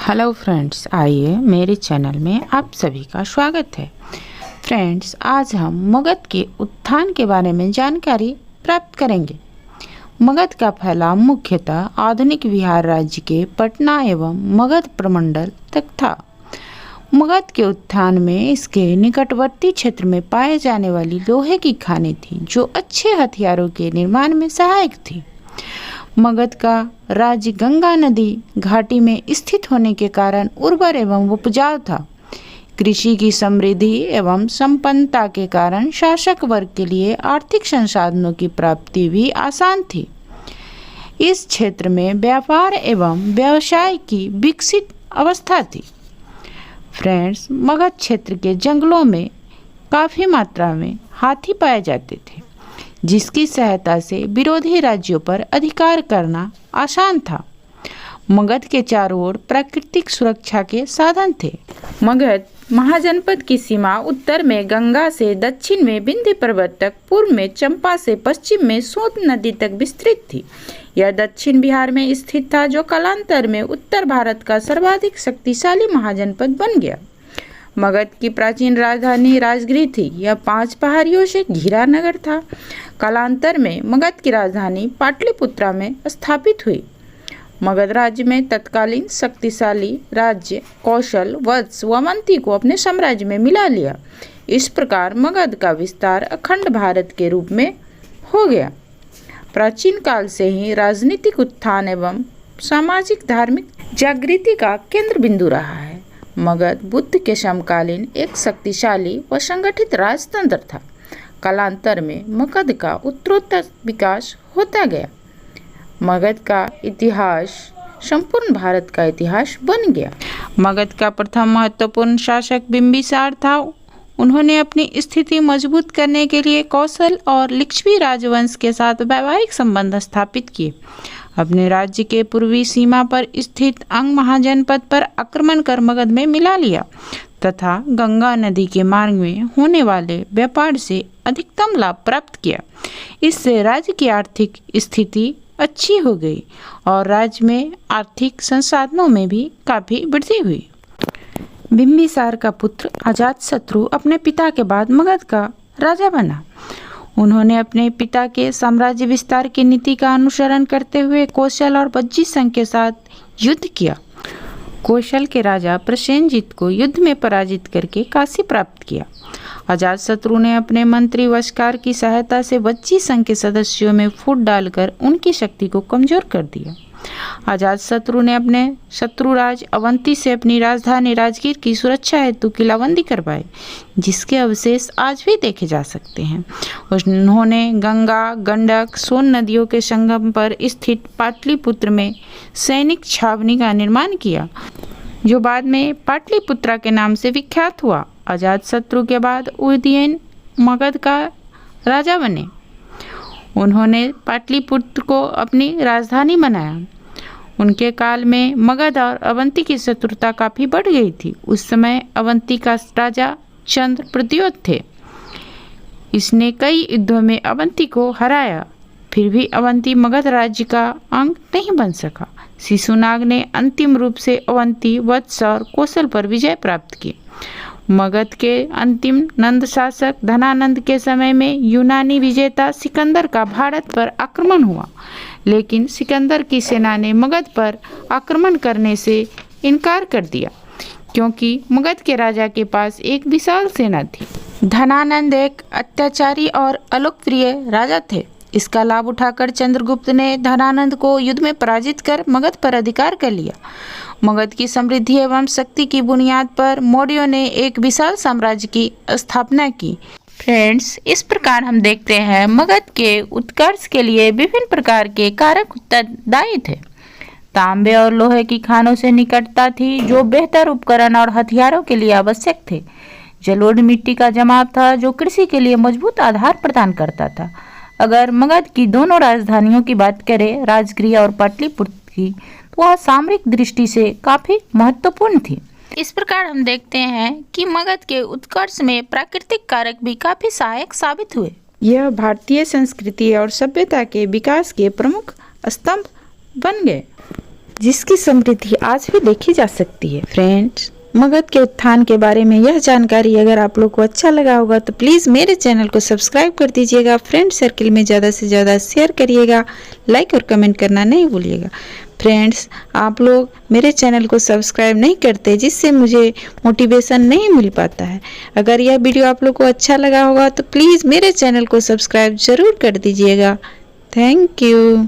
Hello friends, आइए मेरे channel में आप सभी का स्वागत है। फ्रेंड्स, आज हम मगध के उत्थान के बारे में जानकारी प्राप्त करेंगे। मगध का फैलाव मुख्यतः आधुनिक बिहार राज्य के पटना एवं मगध प्रमंडल तक था। मगध के उत्थान में इसके निकटवर्ती क्षेत्र में पाए जाने वाली लोहे की खानें थी, जो अच्छे हथियारों के निर्माण में सहायक थी। मगध का राज्य गंगा नदी घाटी में स्थित होने के कारण उर्वर एवं उपजाऊ था। कृषि की समृद्धि एवं संपन्नता के कारण शासक वर्ग के लिए आर्थिक संसाधनों की प्राप्ति भी आसान थी। इस क्षेत्र में व्यापार एवं व्यवसाय की विकसित अवस्था थी। फ्रेंड्स, मगध क्षेत्र के जंगलों में काफ़ी मात्रा में हाथी पाए जाते थे, जिसकी सहायता से विरोधी राज्यों पर अधिकार करना आसान था। मगध के चारों ओर प्राकृतिक सुरक्षा के साधन थे। मगध महाजनपद की सीमा उत्तर में गंगा से दक्षिण में विंध्य पर्वत तक, पूर्व में चंपा से पश्चिम में सोन नदी तक विस्तृत थी। यह दक्षिण बिहार में स्थित था, जो कालांतर में उत्तर भारत का सर्वाधिक शक्तिशाली महाजनपद बन गया। मगध की प्राचीन राजधानी राजगृह थी। यह 5 पहाड़ियों से घिरा नगर था। कालांतर में मगध की राजधानी पाटलिपुत्रा में स्थापित हुई। मगध राज्य में तत्कालीन शक्तिशाली राज्य कौशल, वत्स व अवंती को अपने साम्राज्य में मिला लिया। इस प्रकार मगध का विस्तार अखंड भारत के रूप में हो गया। प्राचीन काल से ही राजनीतिक उत्थान एवं सामाजिक धार्मिक जागृति का केंद्र बिंदु रहा है। मगध बुद्ध के समकालीन एक शक्तिशाली व संगठित राजतंत्र था। कालांतर में मगध का उत्तरोत्तर विकास होता गया। मगध का इतिहास संपूर्ण भारत का इतिहास बन गया। मगध का प्रथम महत्वपूर्ण शासक बिंबिसार था। उन्होंने अपनी स्थिति मजबूत करने के लिए कौशल और लिच्छवी राजवंश के साथ वैवाहिक संबंध स्थापित किए। अपने राज्य के पूर्वी सीमा पर स्थित अंग महाजनपद पर आक्रमण कर मगध में मिला लिया तथा गंगा नदी के मार्ग में होने वाले व्यापार से अधिकतम लाभ प्राप्त किया। इससे राज्य की आर्थिक स्थिति अच्छी हो गई और राज्य में आर्थिक संसाधनों में भी काफ़ी वृद्धि हुई। बिंबिसार का पुत्र अजातशत्रु अपने पिता के बाद मगध का राजा बना। उन्होंने अपने पिता के साम्राज्य विस्तार की नीति का अनुसरण करते हुए कौशल और वज्जी संघ के साथ युद्ध किया। कौशल के राजा प्रसेनजीत को युद्ध में पराजित करके काशी प्राप्त किया। अजातशत्रु ने अपने मंत्री वशकार की सहायता से वज्जी संघ के सदस्यों में फूट डालकर उनकी शक्ति को कमजोर कर दिया। अजातशत्रु ने अपने शत्रुराज अवंती से अपनी राजधानी राजगीर की सुरक्षा हेतु किलाबंदी करवाई, जिसके अवशेष आज भी देखे जा सकते हैं। उन्होंने गंगा, गंडक, सोन नदियों के संगम पर स्थित पाटलिपुत्र में सैनिक छावनी का निर्माण किया, जो बाद में पाटलिपुत्रा के नाम से विख्यात हुआ। अजातशत्रु के बाद उदयन मगध का राजा बने। उन्होंने पाटलिपुत्र को अपनी राजधानी बनाया। उनके काल में मगध और अवंती की शत्रुता काफ़ी बढ़ गई थी। उस समय अवंती का राजा चंद्र प्रद्योत थे। इसने कई युद्धों में अवंती को हराया, फिर भी अवंती मगध राज्य का अंग नहीं बन सका। शिशुनाग ने अंतिम रूप से अवंती, वत्स और कौशल पर विजय प्राप्त की। मगध के अंतिम नंद शासक धनानंद के समय में यूनानी विजेता सिकंदर का भारत पर आक्रमण हुआ, लेकिन सिकंदर की सेना ने मगध पर आक्रमण करने से इनकार कर दिया, क्योंकि मगध के राजा के पास एक विशाल सेना थी। धनानंद एक अत्याचारी और अलोकप्रिय राजा थे। इसका लाभ उठाकर चंद्रगुप्त ने धनानंद को युद्ध में पराजित कर मगध पर अधिकार कर लिया। मगध की समृद्धि एवं शक्ति की बुनियाद पर मौर्यों ने एक विशाल साम्राज्य की स्थापना की। फ्रेंड्स, इस प्रकार हम देखते हैं मगध के उत्कर्ष के लिए विभिन्न प्रकार के कारक उत्तरदायी थे। तांबे और लोहे की खानों से निकटता थी, जो बेहतर उपकरण और हथियारों के लिए आवश्यक थे। जलोढ़ मिट्टी का जमाव था, जो कृषि के लिए मजबूत आधार प्रदान करता था। अगर मगध की दोनों राजधानियों की बात करें, राजगृह और पाटलिपुत्र की, तो वह सामरिक दृष्टि से काफी महत्वपूर्ण थी। इस प्रकार हम देखते हैं कि मगध के उत्कर्ष में प्राकृतिक कारक भी काफी सहायक साबित हुए। यह भारतीय संस्कृति और सभ्यता के विकास के प्रमुख स्तंभ बन गए। जिसकी समृद्धि आज भी देखी जा सकती है। फ्रेंड्स, मगध के उत्थान के बारे में यह जानकारी अगर आप लोग को अच्छा लगा होगा तो प्लीज़ मेरे चैनल को सब्सक्राइब कर दीजिएगा। फ्रेंड सर्किल में ज़्यादा से ज़्यादा शेयर करिएगा, लाइक और कमेंट करना नहीं भूलिएगा। फ्रेंड्स, आप लोग मेरे चैनल को सब्सक्राइब नहीं करते, जिससे मुझे मोटिवेशन नहीं मिल पाता है। अगर यह वीडियो आप लोग को अच्छा लगा होगा तो प्लीज़ मेरे चैनल को सब्सक्राइब ज़रूर कर दीजिएगा। Thank you.